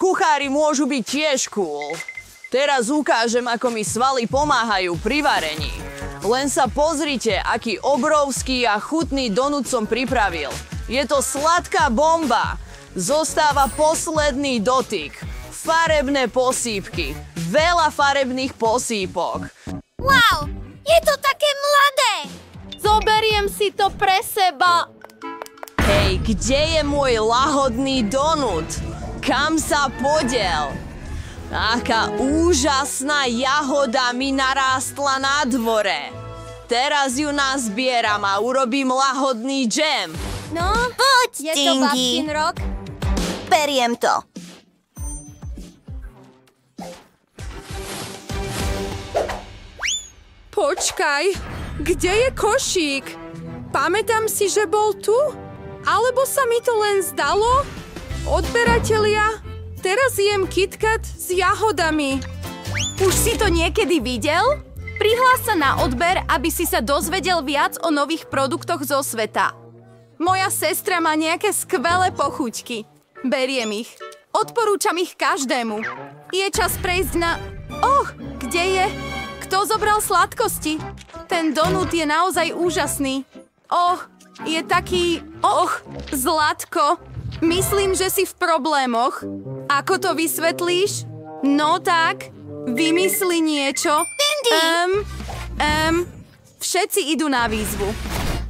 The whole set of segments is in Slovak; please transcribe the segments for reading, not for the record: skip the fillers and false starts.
kuchári môžu byť tiež cool. Teraz ukážem, ako mi svaly pomáhajú pri varení. Len sa pozrite, aký obrovský a chutný donut som pripravil. Je to sladká bomba. Zostáva posledný dotyk. Farebné posýpky. Veľa farebných posýpok. Wow, je to také mladé. Zoberiem si to pre seba. Hej, kde je môj lahodný donut? Kam sa podiel? Aká úžasná jahoda mi narástla na dvore. Teraz ju nazbieram a urobím lahodný džem. No, poď, Je to Stingy. babkin rok? Beriem to. Počkaj, kde je košík? Pamätám si, že bol tu? Alebo sa mi to len zdalo? Odberatelia, teraz jem KitKat s jahodami. Už si to niekedy videl? Prihlás sa na odber, aby si sa dozvedel viac o nových produktoch zo sveta. Moja sestra má nejaké skvelé pochuťky. Beriem ich. Odporúčam ich každému. Je čas prejsť na... kde je? Kto zobral sladkosti? Ten donut je naozaj úžasný. Je taký... Zlatko. Myslím, že si v problémoch. Ako to vysvetlíš? No tak, vymysli niečo. Všetci idú na výzvu.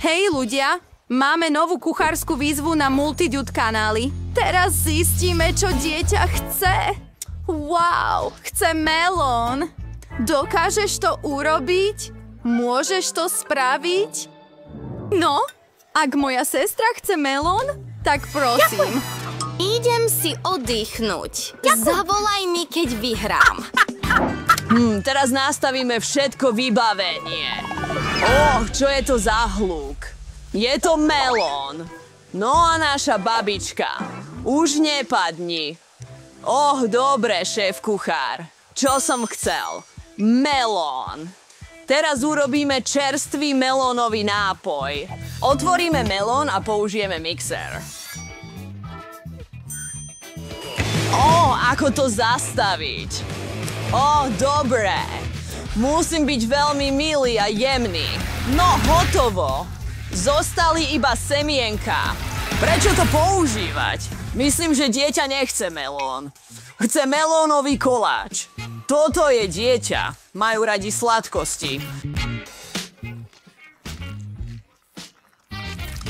Hej ľudia, máme novú kuchárskú výzvu na Multidude kanály. Teraz zistíme, čo dieťa chce. Wow, chce melón. Dokážeš to urobiť? Môžeš to spraviť? No, ak moja sestra chce melón, tak prosím. Idem si oddychnúť. Zavolaj mi, keď vyhrám. Teraz nastavíme všetko vybavenie. Čo je to za hluk? Je to melón. No a naša babička. Už nepadni. Dobre, šéf kuchár. Čo som chcel? Melón. Teraz urobíme čerstvý melónový nápoj. Otvoríme melón a použijeme mixer. Ako to zastaviť? Dobre. Musím byť veľmi milý a jemný. No, hotovo. Zostali iba semienka. Prečo to používať? Myslím, že dieťa nechce melón. Chce melónový koláč. Toto je dieťa. Majú radi sladkosti.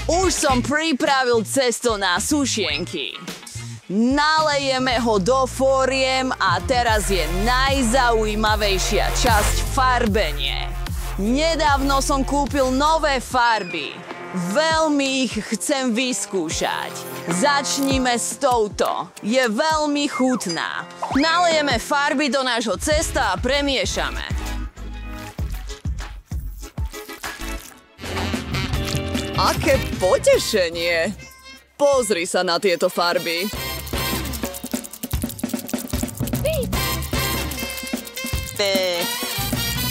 Už som pripravil cesto na sušienky. Nalejeme ho do fóriem a teraz je najzaujímavejšia časť farbenie. Nedávno som kúpil nové farby. Veľmi ich chcem vyskúšať. Začnime s touto. Je veľmi chutná. Nalejeme farby do nášho cesta a premiešame. Aké potešenie! Pozri sa na tieto farby.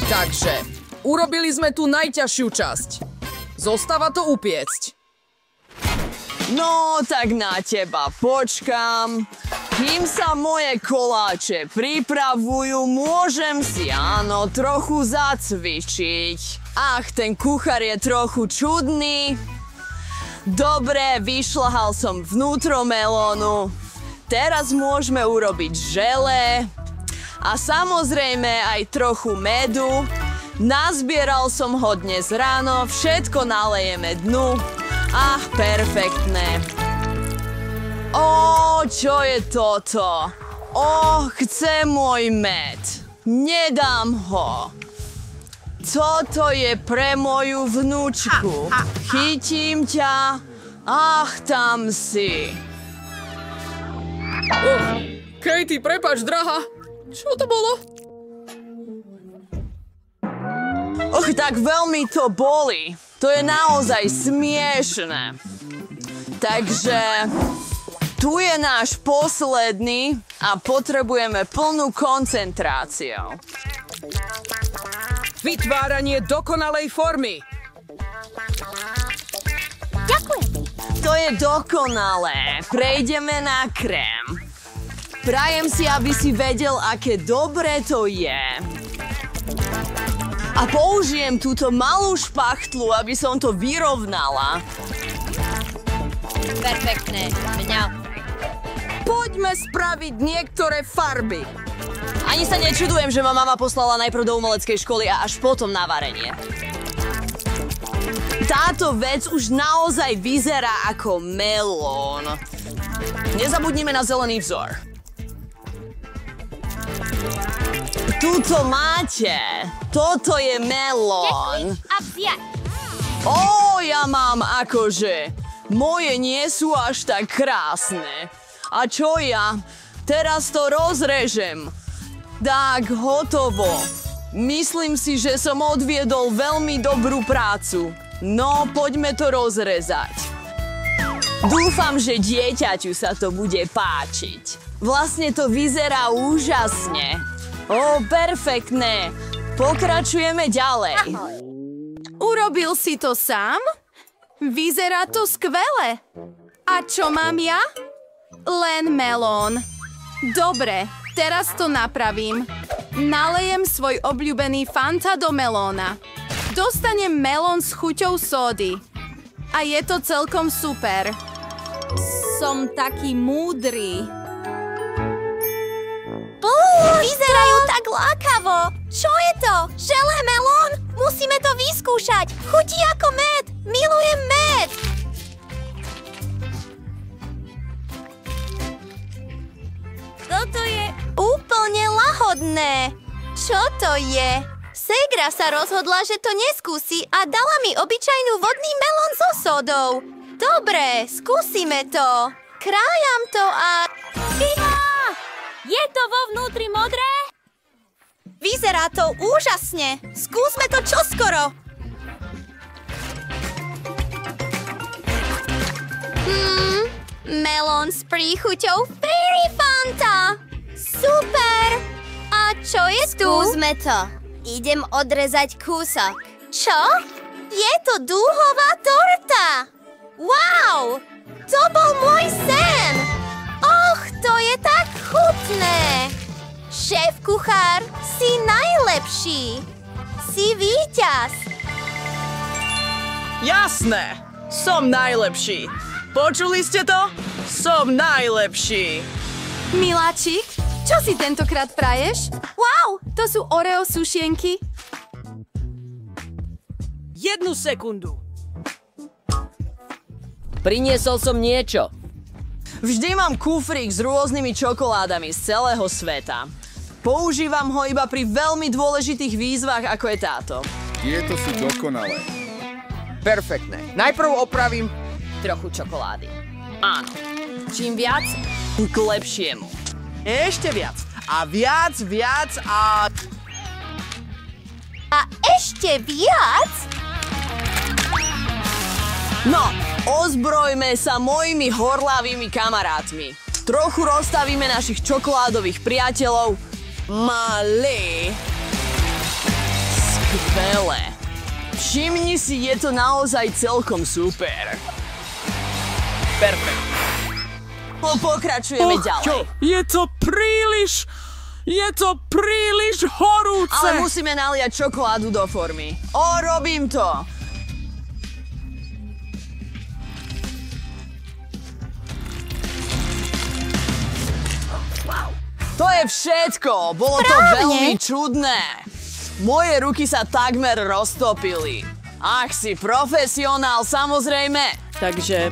Takže, urobili sme tú najťažšiu časť. Zostáva to upiecť. No, tak na teba počkám. Kým sa moje koláče pripravujú, môžem si trochu zacvičiť. Ten kuchár je trochu čudný. Dobre, vyšľahal som vnútro melónu. Teraz môžeme urobiť želé. A samozrejme aj trochu medu. Nazbieral som ho dnes ráno, všetko nalejeme dnu. Perfektné. Čo je toto? Chce môj med. Nedám ho. Toto je pre moju vnúčku. Chytím ťa. Tam si. Katie, prepáč, drahá. Čo to bolo? Tak veľmi to boli. To je naozaj smiešné. Takže tu je náš posledný a potrebujeme plnú koncentráciu. Vytváranie dokonalej formy. Ďakujem. To je dokonalé. Prejdeme na krém. Prajem si, aby si vedel, aké dobré to je. A použijem túto malú špachtlu, aby som to vyrovnala. Perfektné. Mňa. Poďme spraviť niektoré farby. Ani sa nečudujem, že ma mama poslala najprv do umeleckej školy a až potom na varenie. Táto vec už naozaj vyzerá ako melón. Nezabudnime na zelený vzor. Tuto máte. Toto je melón. A vziať. Ja mám akože. Moje nie sú až tak krásne. A čo ja? Teraz to rozrežem. Tak, hotovo. Myslím si, že som odviedol veľmi dobrú prácu. No, poďme to rozrezať. Dúfam, že dieťaťu sa to bude páčiť. Vlastne to vyzerá úžasne. Perfektné. Pokračujeme ďalej. Urobil si to sám? Vyzerá to skvele. A čo mám ja? Len melón. Dobre, teraz to napravím. Nalejem svoj obľúbený Fanta do melóna. Dostanem melón s chuťou sódy. A je to celkom super. Som taký múdry. Vyzerajú tak lákavo. Čo je to? Želé melón? Musíme to vyskúšať. Chutí ako med. Milujem med. Toto je úplne lahodné. Čo to je? Segra sa rozhodla, že to neskúsi a dala mi obyčajnú vodný melón so sodou. Dobre, skúsime to. Krájam to a... Fíha! Je to vo vnútri modré? Vyzerá to úžasne. Skúsme to čoskoro. Melón s príchuťou Fairy Fanta. Super. A čo je tu? Skúsme to. Idem odrezať kúsok. Čo? Je to dúhová torta. Wow! To bol môj sen. To je tak chutné. Šéf-kuchár, si najlepší. Si víťaz. Jasné, som najlepší. Počuli ste to? Som najlepší. Miláčik, čo si tentokrát praješ? Wow, to sú Oreo sušienky. 1 sekundu. Priniesol som niečo. Vždy mám kufrík s rôznymi čokoládami z celého sveta. Používam ho iba pri veľmi dôležitých výzvach, ako je táto. Tieto sú dokonalé. Perfektné. Najprv opravím trochu čokolády. Áno. Čím viac? K lepšiemu. Ešte viac. A viac a... A ešte viac? No, ozbrojme sa mojimi horlavými kamarátmi. Trochu rozstavíme našich čokoládových priateľov. Malé. Skvelé. Všimni si, je to naozaj celkom super. Perfekt. Pokračujeme ďalej. Je to príliš horúce. Ale musíme naliať čokoládu do formy. Robím to. To je všetko. Bolo to veľmi čudné. Moje ruky sa takmer roztopili. Ach, si profesionál, samozrejme. Takže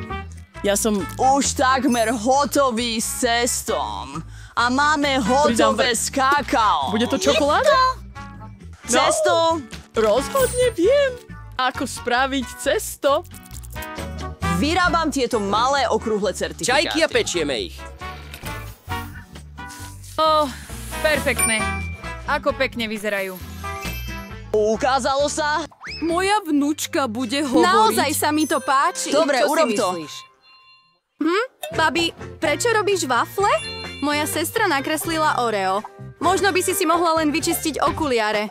ja som... Už takmer hotový s cestom. A máme hotové s kakao. Bude to čokoláda? Cesto? Rozhodne viem, ako spraviť cesto. Vyrábam tieto malé okrúhle certifikáty. Čajky a pečieme ich. Perfektné. Ako pekne vyzerajú. Ukázalo sa? Moja vnúčka bude hovoriť. Naozaj sa mi to páči. Dobre, Čo si urob to. myslíš? Babi, prečo robíš wafle? Moja sestra nakreslila Oreo. Možno by si mohla len vyčistiť okuliare.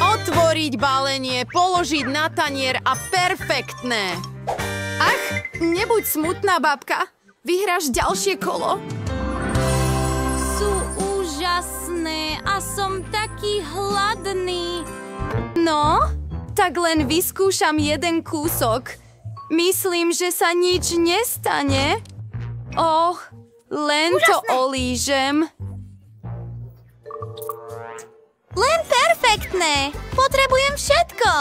Otvoriť balenie, položiť na tanier a perfektné. Ach, nebuď smutná, babka. Vyhráš ďalšie kolo. taký hladný. No, tak len vyskúšam jeden kúsok. Myslím, že sa nič nestane. Len to olížem. Len perfektné. Potrebujem všetko.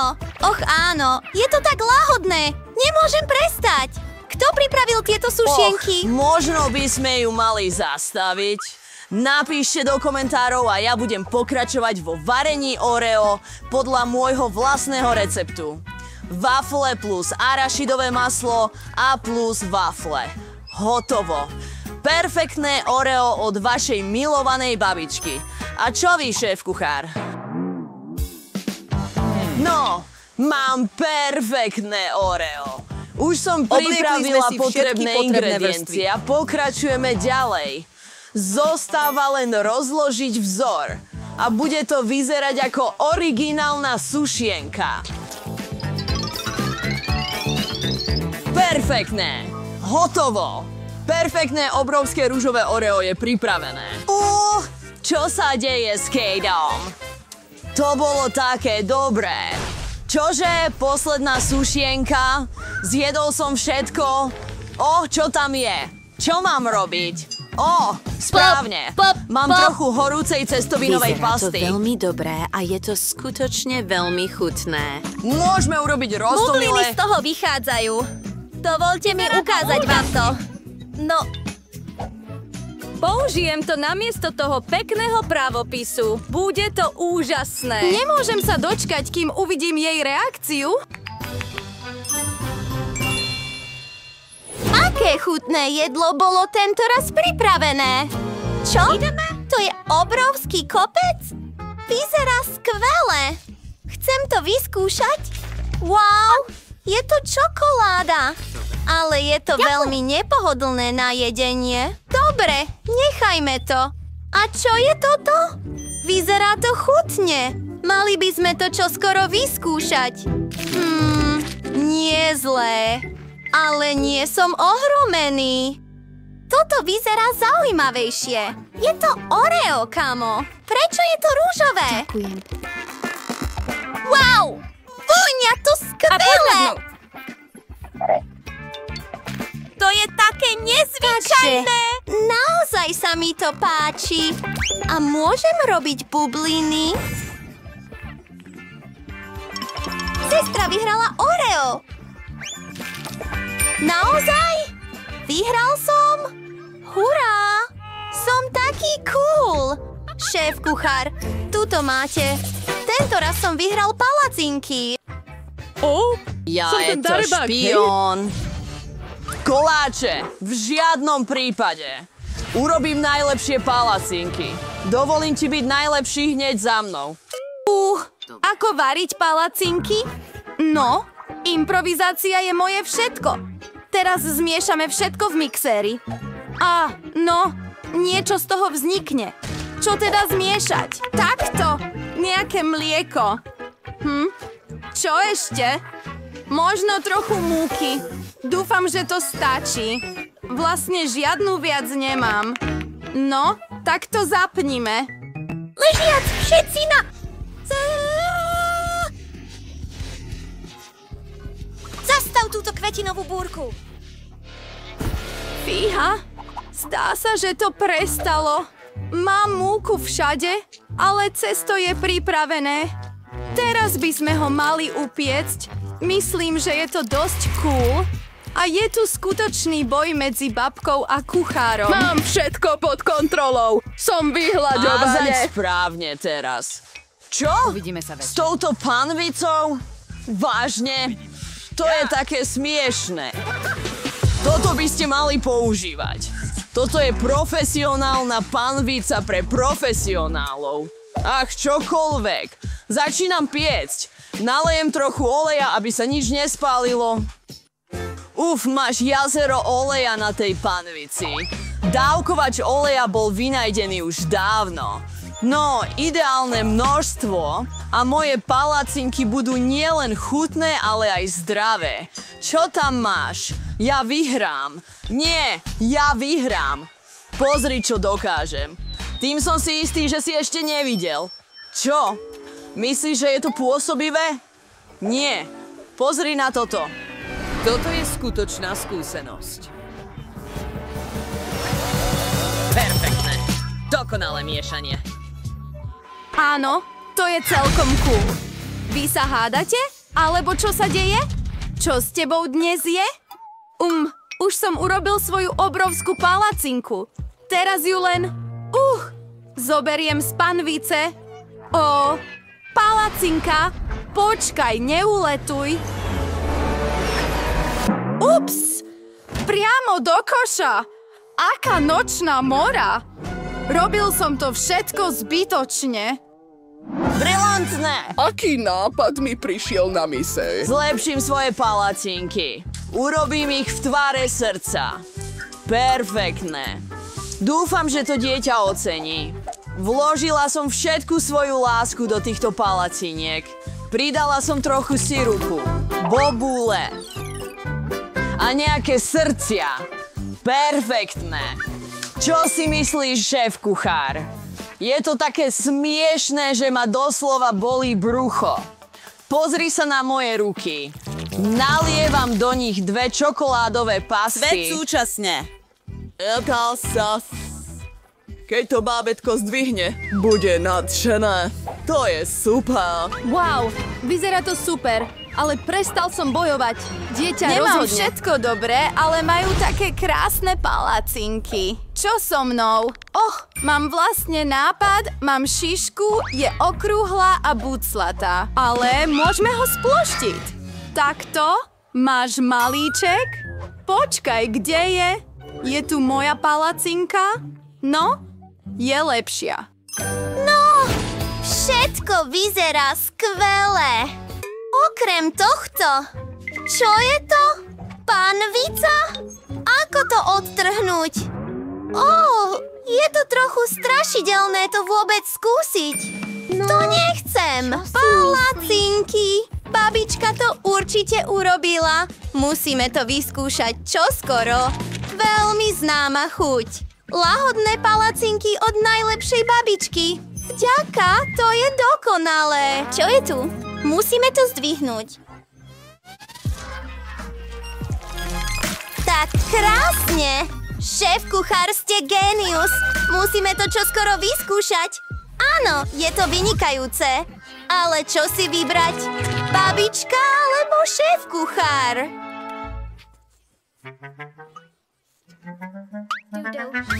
Áno, je to tak láhodné. Nemôžem prestať. Kto pripravil tieto sušienky? Možno by sme ju mali zastaviť. Napíšte do komentárov a ja budem pokračovať vo varení Oreo podľa môjho vlastného receptu. Wafle plus arašidové maslo a plus wafle. Hotovo. Perfektné Oreo od vašej milovanej babičky. A čo vy, šéf kuchár? No, mám perfektné Oreo. Už som pripravila potrebné ingrediencie a pokračujeme ďalej. Zostáva len rozložiť vzor a bude to vyzerať ako originálna sušienka. Perfektné! Hotovo! Perfektné obrovské ružové Oreo je pripravené. Čo sa deje s Kateom? To bolo také dobré. Čože? Posledná sušienka? Zjedol som všetko? Čo tam je? Čo mám robiť? Správne. Mám trochu horúcej cestovinovej pasty. Vyzerá to veľmi dobré a je to skutočne veľmi chutné. Môžeme urobiť roztomilé... Bubliny z toho vychádzajú. Dovoľte mi ukázať vám to. No, Použijem to namiesto toho pekného právopisu. Bude to úžasné. Nemôžem sa dočkať, kým uvidím jej reakciu. aké chutné jedlo bolo tento raz pripravené. Čo? To je obrovský kopec? Vyzerá skvele. Chcem to vyskúšať. Wow, je to čokoláda. Ale je to veľmi nepohodlné na jedenie. Dobre, nechajme to. A čo je toto? Vyzerá to chutne. Mali by sme to čoskoro vyskúšať. Nie zlé. Ale nie som ohromený. Toto vyzerá zaujímavejšie. Je to Oreo, kamo. Prečo je to rúžové? Ďakujem. Wow! Vôňa to skvelé! To je také nezvyčajné! Naozaj sa mi to páči. A môžem robiť bubliny? Sestra vyhrala Oreo. Naozaj? Vyhral som? Hurá! Som taký cool! Šéf kuchár, tuto máte. Tento raz som vyhral palacinky. Ja je to špión. Koláče, v žiadnom prípade. Urobím najlepšie palacinky. Dovolím ti byť najlepší hneď za mnou. Ako variť palacinky? No, improvizácia je moje všetko. Teraz zmiešame všetko v mixéri. No, niečo z toho vznikne. Čo teda zmiešať? Takto, nejaké mlieko. Čo ešte? Možno trochu múky. Dúfam, že to stačí. Vlastne žiadnu viac nemám. No, tak to zapnime. Ležiac, všetci na... Zastav túto kvetinovú búrku. Fíha, zdá sa, že to prestalo. Mám múku všade, ale cesto je pripravené. Teraz by sme ho mali upiecť. Myslím, že je to dosť cool. A je tu skutočný boj medzi babkou a kuchárom. Mám všetko pod kontrolou. Som vyhľaďované. Házaň správne teraz. Čo? Uvidíme sa S touto panvicou? Vážne? To je také smiešné. Toto by ste mali používať. Toto je profesionálna panvica pre profesionálov. Ach, čokoľvek. Začínam piecť. Nalejem trochu oleja, aby sa nič nespálilo. Máš jazero oleja na tej panvici. Dávkovač oleja bol vynajdený už dávno. No, ideálne množstvo a moje palacinky budú nielen chutné, ale aj zdravé. Čo tam máš? Ja vyhrám. Nie, ja vyhrám. Pozri, čo dokážem. Tým som si istý, že si ešte nevidel. Čo? Myslíš, že je to pôsobivé? Nie. Pozri na toto. Toto je skutočná skúsenosť. Perfektné. Dokonalé miešanie. Áno, to je celkom cool. Vy sa hádate? Alebo čo sa deje? Čo s tebou dnes je? Už som urobil svoju obrovskú palacinku. Teraz ju len... zoberiem z panvice. Palacinka, počkaj, neuletuj. Ups! Priamo do koša! Aká nočná mora! Robil som to všetko zbytočne. Brilantné! Aký nápad mi prišiel na myseľ? Zlepším svoje palacinky. Urobím ich v tvare srdca. Perfektné. Dúfam, že to dieťa ocení. Vložila som všetku svoju lásku do týchto palaciniek. Pridala som trochu sirupu, bobule a nejaké srdcia. Perfektné. Čo si myslíš, šéf-kuchár? Je to také smiešné, že ma doslova bolí brucho. Pozri sa na moje ruky. Nalievam do nich 2 čokoládové pasty. Svet súčasne. Keď to bábätko zdvihne, bude nadšené. To je super. Wow, vyzerá to super, ale prestal som bojovať. Dieťa Nemám rozhodne. všetko dobré, ale majú také krásne palacinky. Čo so mnou? Mám vlastne nápad, mám šišku, je okrúhla a buclatá. Ale môžeme ho sploštiť. Takto? Máš malíček? Počkaj, kde je? Je tu moja palacinka? No, je lepšia. No, všetko vyzerá skvelé. Okrem tohto. Čo je to? Panvica? Ako to odtrhnúť? Je to trochu strašidelné to vôbec skúsiť. To nechcem. Palacinky. Babička to určite urobila. Musíme to vyskúšať čoskoro. Veľmi známa chuť. Lahodné palacinky od najlepšej babičky. Vďaka, to je dokonalé. Čo je tu? Musíme to zdvihnúť. Tak krásne. Šéf-kuchár, ste génius. Musíme to čoskoro vyskúšať. Áno, je to vynikajúce. Ale čo si vybrať? Babička alebo šéf-kuchár?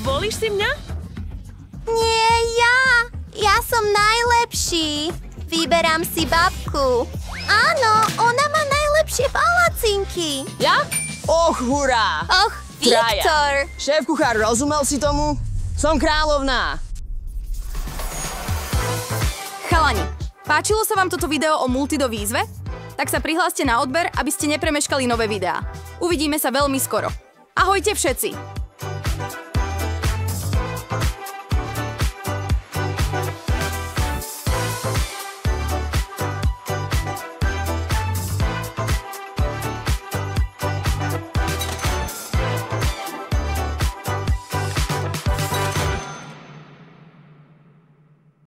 Volíš si mňa? Nie, ja. Ja som najlepší. Vyberám si babku. Áno, ona má najlepšie palacinky. Ja? Hurá! Viktor. Šéf-kuchár, rozumel si tomu? Som kráľovná. Chalani, páčilo sa vám toto video o multi do výzve? Tak sa prihláste na odber, aby ste nepremeškali nové videá. Uvidíme sa veľmi skoro. Ahojte všetci!